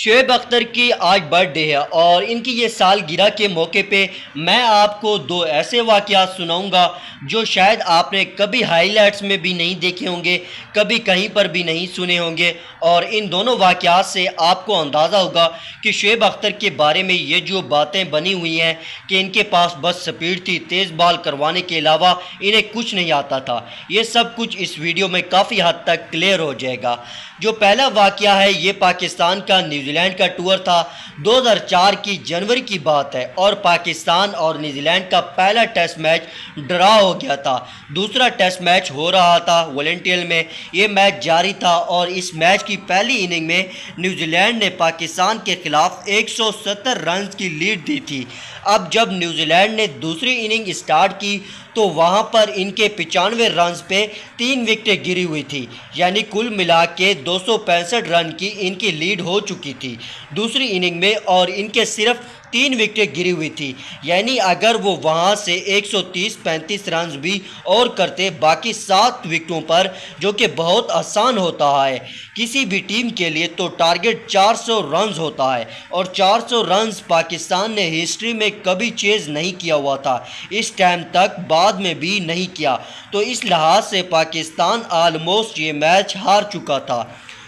شعیب اختر کی آج birth day ہے اور ان کی یہ سالگرہ کے موقع پہ میں آپ کو دو ایسے واقعات سناؤں گا جو شاید آپ نے کبھی ہائی لائٹس میں بھی نہیں دیکھے ہوں گے، کبھی کہیں پر بھی نہیں سنے ہوں گے، اور ان دونوں واقعات سے آپ کو اندازہ ہوگا کہ شعیب اختر کے بارے میں یہ جو باتیں بنی ہوئی ہیں کہ ان کے پاس بس سپیڈ تھی، تیز بال کروانے کے علاوہ انہیں کچھ نہیں آتا تھا، یہ سب کچھ اس ویڈیو میں کافی حد تک کلیئر ہو جائے گا۔ جو پہلا واقعہ ہے یہ پاکستان کا نیوزی لینڈ کا ٹور تھا، 2004 کی جنوری کی بات ہے، اور پاکستان اور نیوزی لینڈ کا پہلا ٹیسٹ میچ ڈرا ہو گیا تھا۔ دوسرا ٹیسٹ میچ ہو رہا تھا ویلنٹین میں، یہ میچ جاری تھا اور اس میچ کی پہلی اننگ میں نیوزی لینڈ نے پاکستان کے خلاف 170 رنز کی لیڈ دی تھی۔ اب جب نیوزی لینڈ نے دوسری اننگ سٹارٹ کی تو وہاں پر ان کے 95 رنز پہ 3 وکٹیں گری ہوئی تھی، یعنی کل ملا کے 265 رن کی ان کی لیڈ ہو چکی تھی دوسری اننگ میں، اور ان کے صرف 3 وکٹیں گری ہوئی تھی، یعنی اگر وہ وہاں سے 130-35 رنز بھی اور کرتے باقی 7 وکٹوں پر، جو کہ بہت آسان ہوتا ہے کسی بھی ٹیم کے لیے، تو ٹارگٹ 400 رنز ہوتا ہے، اور 400 رنز پاکستان نے ہسٹری میں کبھی چیز نہیں کیا ہوا تھا، اس ٹائم تک بعد میں بھی نہیں کیا، تو اس لحاظ سے پاکستان آلموسٹ یہ میچ ہار چکا تھا۔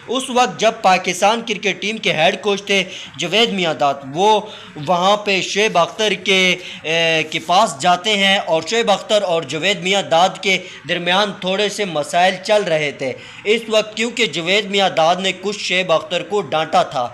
اس وقت جب پاکستان کرکٹ ٹیم کے ہیڈ کوچ تھے جاوید میاں داد، وہ وہاں پہ شعیب اختر کے پاس جاتے ہیں، اور شعیب اختر اور جاوید میاں داد کے درمیان تھوڑے سے مسائل چل رہے تھے اس وقت، کیونکہ جاوید میاں داد نے کچھ شعیب اختر کو ڈانٹا تھا،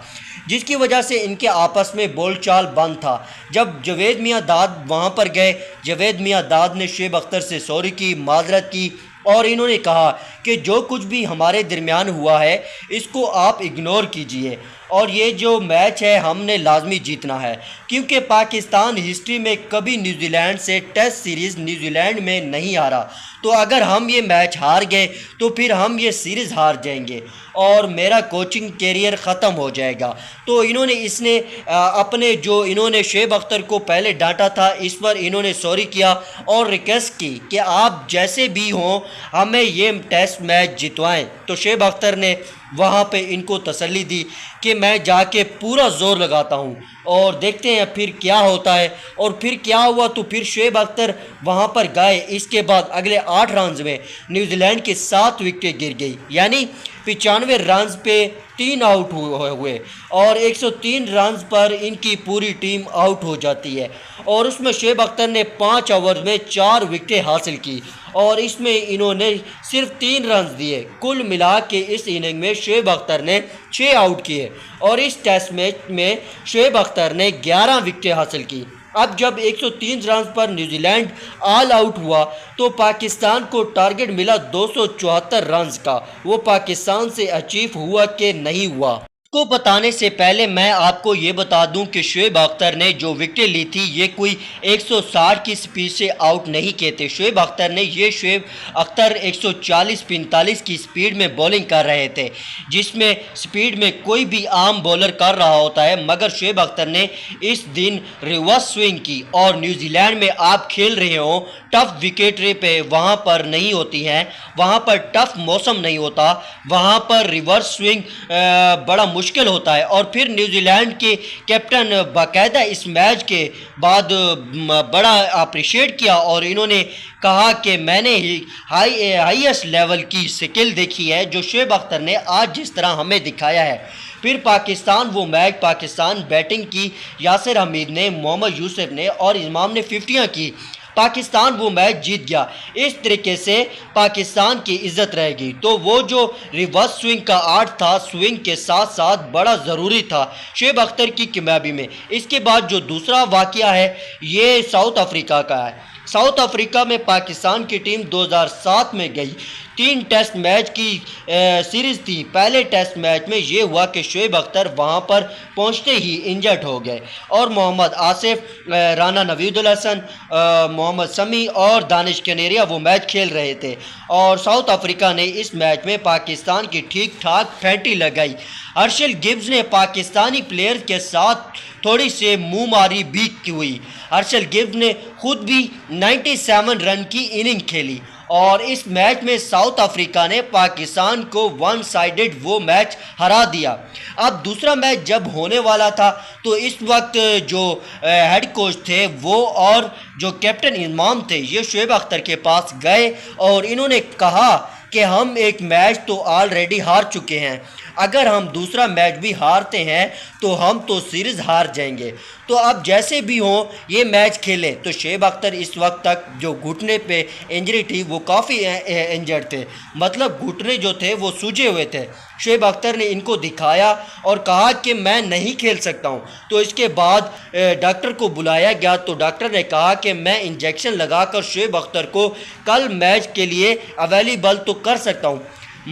جس کی وجہ سے ان کے آپس میں بول چال بند تھا۔ جب جاوید میاں داد وہاں پر گئے، جاوید میاں داد نے شعیب اختر سے سوری کی، معذرت کی، اور انہوں نے کہا کہ جو کچھ بھی ہمارے درمیان ہوا ہے اس کو آپ اگنور کیجئے، اور یہ جو میچ ہے ہم نے لازمی جیتنا ہے، کیونکہ پاکستان ہسٹری میں کبھی نیوزی لینڈ سے ٹیسٹ سیریز نیوزی لینڈ میں نہیں ہارا، تو اگر ہم یہ میچ ہار گئے تو پھر ہم یہ سیریز ہار جائیں گے اور میرا کوچنگ کیریئر ختم ہو جائے گا۔ تو اس نے اپنے جو انہوں نے شعیب اختر کو پہلے ڈانٹا تھا، اس پر انہوں نے سوری کیا اور ریکویسٹ کی کہ آپ جیسے بھی ہوں ہمیں یہ ٹیسٹ میچ جتوائیں۔ تو شعیب اختر نے وہاں پہ ان کو تسلی دی کہ میں جا کے پورا زور لگاتا ہوں اور دیکھتے ہیں پھر کیا ہوتا ہے، اور پھر کیا ہوا تو پھر شعیب اختر وہاں پر گئے۔ اس کے بعد اگلے 8 رنز میں نیوزی لینڈ کی 7 وکٹیں گر گئی، یعنی 95 رنز پہ 3 آؤٹ ہوئے، اور 103 رنز پر ان کی پوری ٹیم آؤٹ ہو جاتی ہے، اور اس میں شعیب اختر نے 5 اوور میں 4 وکٹیں حاصل کی، اور اس میں انہوں نے صرف 3 رنز دیے۔ کل ملا کے اس اننگ میں شعیب اختر نے 6 آؤٹ کیے، اور اس ٹیسٹ میچ میں شعیب اختر نے 11 وکٹیں حاصل کی۔ اب جب 103 رنز پر نیوزی لینڈ آل آؤٹ ہوا تو پاکستان کو ٹارگٹ ملا 274 رنز کا، وہ پاکستان سے اچیو ہوا کہ نہیں ہوا۔ کو بتانے سے پہلے میں آپ کو یہ بتا دوں کہ شعیب اختر نے جو وکٹیں لی تھی یہ کوئی 160 کی سپیڈ سے آؤٹ نہیں کیے تھے، شعیب اختر 140-45 کی سپیڈ میں بولنگ کر رہے تھے، جس میں سپیڈ میں کوئی بھی عام بولر کر رہا ہوتا ہے، مگر شعیب اختر نے اس دن ریورس سوئنگ کی، اور نیوزی لینڈ میں آپ کھیل رہے ہوں ٹف وکٹیں پہ وہاں پر نہیں ہوتی ہیں، وہاں پر ٹف موسم نہیں ہوتا، وہاں پر ریورس سوئنگ بڑا مشکل ہوتا ہے، اور پھر نیوزی لینڈ کے کیپٹن باقاعدہ اس میچ کے بعد بڑا اپریشیٹ کیا، اور انہوں نے کہا کہ میں نے ہائیسٹ لیول کی سکل دیکھی ہے جو شعیب اختر نے آج جس طرح ہمیں دکھایا ہے۔ پھر پاکستان بیٹنگ کی، یاسر حمید نے، محمد یوسف نے اور امام نے 50 کی، پاکستان وہ میچ جیت گیا۔ اس طریقے سے پاکستان کی عزت رہے گی، تو وہ جو ریورس سوئنگ کا آرٹ تھا، سوئنگ کے ساتھ ساتھ بڑا ضروری تھا شعیب اختر کی کامیابی میں۔ اس کے بعد جو دوسرا واقعہ ہے یہ ساؤتھ افریقہ کا ہے۔ ساؤتھ افریقہ میں پاکستان کی ٹیم 2007 میں گئی، 3 ٹیسٹ میچ کی سیریز تھی۔ پہلے ٹیسٹ میچ میں یہ ہوا کہ شعیب اختر وہاں پر پہنچتے ہی انجرڈ ہو گئے، اور محمد آصف، رانا نوید الحسن، محمد سمیع اور دانش کنیریا وہ میچ کھیل رہے تھے، اور ساؤتھ افریقہ نے اس میچ میں پاکستان کی ٹھیک ٹھاک پھینٹی لگائی۔ ہرشل گبز نے پاکستانی پلیئر کے ساتھ تھوڑی سی منہ ماری بھی ہوئی۔ ہرشل گبز نے خود بھی 97 رن کی اننگ کھیلی، اور اس میچ میں ساؤتھ افریقہ نے پاکستان کو ون سائیڈڈ وہ میچ ہرا دیا۔ اب دوسرا میچ جب ہونے والا تھا تو اس وقت جو ہیڈ کوچ تھے وہ اور جو کیپٹن امام تھے یہ شعیب اختر کے پاس گئے اور انہوں نے کہا کہ ہم ایک میچ تو آلریڈی ہار چکے ہیں، اگر ہم دوسرا میچ بھی ہارتے ہیں تو ہم تو سیریز ہار جائیں گے، تو اب جیسے بھی ہوں یہ میچ کھیلیں۔ تو شعیب اختر اس وقت تک جو گھٹنے پہ انجری تھی وہ کافی انجرڈ تھے، مطلب گھٹنے جو تھے وہ سوجے ہوئے تھے۔ شعیب اختر نے ان کو دکھایا اور کہا کہ میں نہیں کھیل سکتا ہوں، تو اس کے بعد ڈاکٹر کو بلایا گیا تو ڈاکٹر نے کہا کہ میں انجیکشن لگا کر شعیب اختر کو کل میچ کے لیے اویلیبل تو کر سکتا ہوں،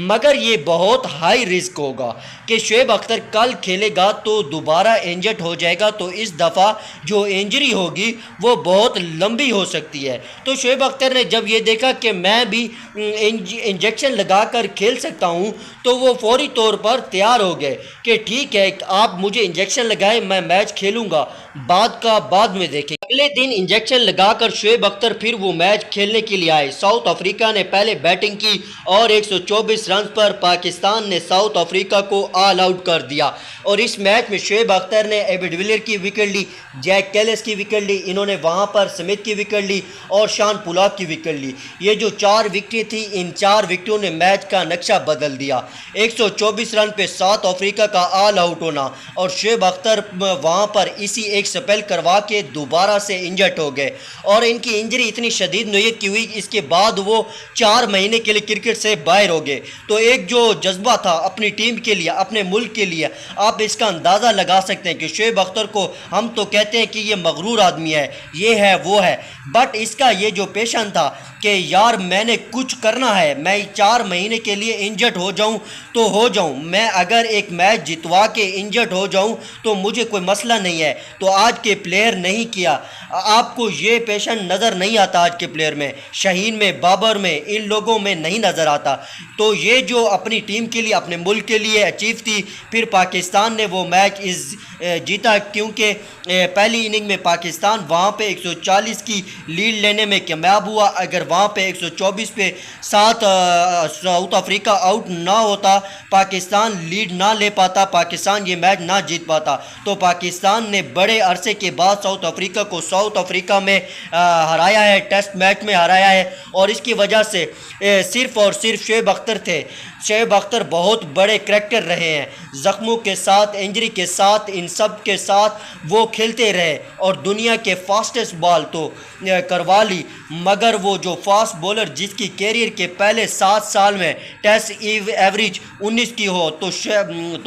مگر یہ بہت ہائی رسک ہوگا کہ شعیب اختر کل کھیلے گا تو دوبارہ انجرڈ ہو جائے گا، تو اس دفعہ جو انجری ہوگی وہ بہت لمبی ہو سکتی ہے۔ تو شعیب اختر نے جب یہ دیکھا کہ میں بھی انجیکشن لگا کر کھیل سکتا ہوں تو وہ فوری طور پر تیار ہو گئے کہ ٹھیک ہے آپ مجھے انجیکشن لگائیں، میں میچ کھیلوں گا، بعد کا بعد میں دیکھیں۔ اگلے دن انجیکشن لگا کر شعیب اختر پھر وہ میچ کھیلنے کے لیے آئے۔ ساؤتھ افریقہ نے پہلے بیٹنگ کی اور 124 رنز پر پاکستان نے ساؤتھ افریقہ کو آل آؤٹ کر دیا، اور اس میچ میں شعیب اختر نے ایبی ڈویلیئر کی وکٹ لی، جیک کیلس کی وکٹ لی، انہوں نے وہاں پر سمتھ کی وکٹ لی اور شان پولاک کی وکٹ لی۔ یہ جو 4 وکٹیں تھیں ان 4 وکٹوں نے میچ کا نقشہ بدل دیا۔ 124 رن پہ ساؤتھ افریقہ کا آل آؤٹ ہونا اور شعیب اختر وہاں پر اسی ایک سپیل کروا کے دوبارہ سے انجرڈ ہو گئے، اور ان کی انجری اتنی شدید نوعیت کی ہوئی اس کے بعد وہ 4 مہینے کے لیے کرکٹ سے باہر ہو گئے۔ تو ایک جو جذبہ تھا اپنی ٹیم کے لیے، اپنے ملک کے لیے، آپ اس کا اندازہ لگا سکتے ہیں کہ شعیب اختر کو ہم تو کہتے ہیں کہ یہ مغرور آدمی ہے، یہ ہے وہ ہے، بٹ اس کا یہ جو پیشن تھا کہ یار میں نے کچھ کرنا ہے، میں 4 مہینے کے لیے انجرڈ ہو جاؤں تو ہو جاؤں، میں اگر ایک میچ جتوا کے انجرڈ ہو جاؤں تو مجھے کوئی مسئلہ نہیں ہے۔ تو آج کے پلیئر نہیں کیا، آپ کو یہ پیشن نظر نہیں آتا آج کے پلیئر میں، شاہین میں، بابر میں، ان لوگوں میں نہیں نظر آتا۔ تو یہ جو اپنی ٹیم کے لیے، اپنے ملک کے لیے اچیو تھی، پھر پاکستان نے وہ میچ جیتا، کیونکہ پہلی اننگ میں پاکستان وہاں پہ 140 کی لیڈ لینے میں کامیاب ہوا۔ اگر وہاں پہ 124 پہ 7 ساؤتھ افریقہ آؤٹ نہ ہوتا، پاکستان لیڈ نہ لے پاتا، پاکستان یہ میچ نہ جیت پاتا، تو پاکستان نے بڑے عرصے کے بعد ساؤتھ افریقہ کو ساؤتھ افریقہ میں ہرایا ہے، ٹیسٹ میچ میں ہرایا ہے، اور اس کی وجہ سے صرف اور صرف شعیب اختر تھے۔ شعیب اختر بہت بڑے کریکٹر رہے ہیں، زخموں کے ساتھ، انجری کے ساتھ، ان سب کے ساتھ وہ کھیلتے رہے اور دنیا کے فاسٹسٹ بال تو کروا لی، مگر وہ جو فاسٹ بولر جس کی کیریئر کے پہلے 7 سال میں ٹیسٹ ایوریج 19 کی ہو تو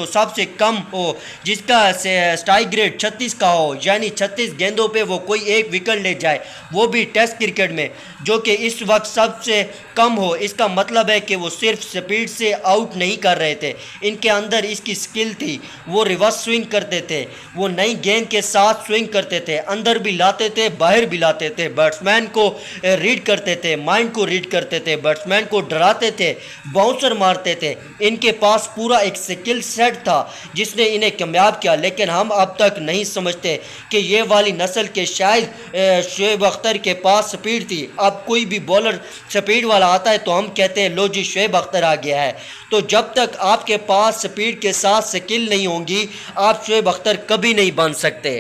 سب سے کم ہو، جس کا اسٹرائک ریٹ 36 کا ہو، یعنی 36 گیندوں پہ وہ کوئی ایک وکٹ لے جائے، وہ بھی ٹیسٹ کرکٹ میں، جو کہ اس وقت سب سے کم ہو، اس کا مطلب ہے کہ وہ صرف سپیڈ سے آؤٹ نہیں کر رہے تھے، ان کے اندر اس کی سکل تھی، وہ ریورس سوئنگ کرتے تھے، وہ نئی گیند کے ساتھ سوئنگ کرتے تھے، اندر بھی لاتے تھے، باہر بھی لاتے تھے، بیٹسمین کو ریڈ کرتے تھے، مائنڈ کو ریڈ کرتے تھے، بیٹسمین کو ڈراتے تھے، باؤنسر مارتے تھے، ان کے پاس پورا ایک سکل سیٹ تھا جس نے انہیں کامیاب کیا۔ لیکن ہم اب تک نہیں سمجھتے کہ یہ والی نسل کے شاید شعیب اختر کے پاس سپیڈ تھی۔ اب کوئی بھی بولر سپیڈ والا آتا ہے تو ہم کہتے ہیں لو جی شعیب اختر آ گیا ہے، تو جب تک آپ کے پاس سپیڈ کے ساتھ سکل نہیں ہوں گی آپ شعیب اختر کبھی نہیں بن سکتے۔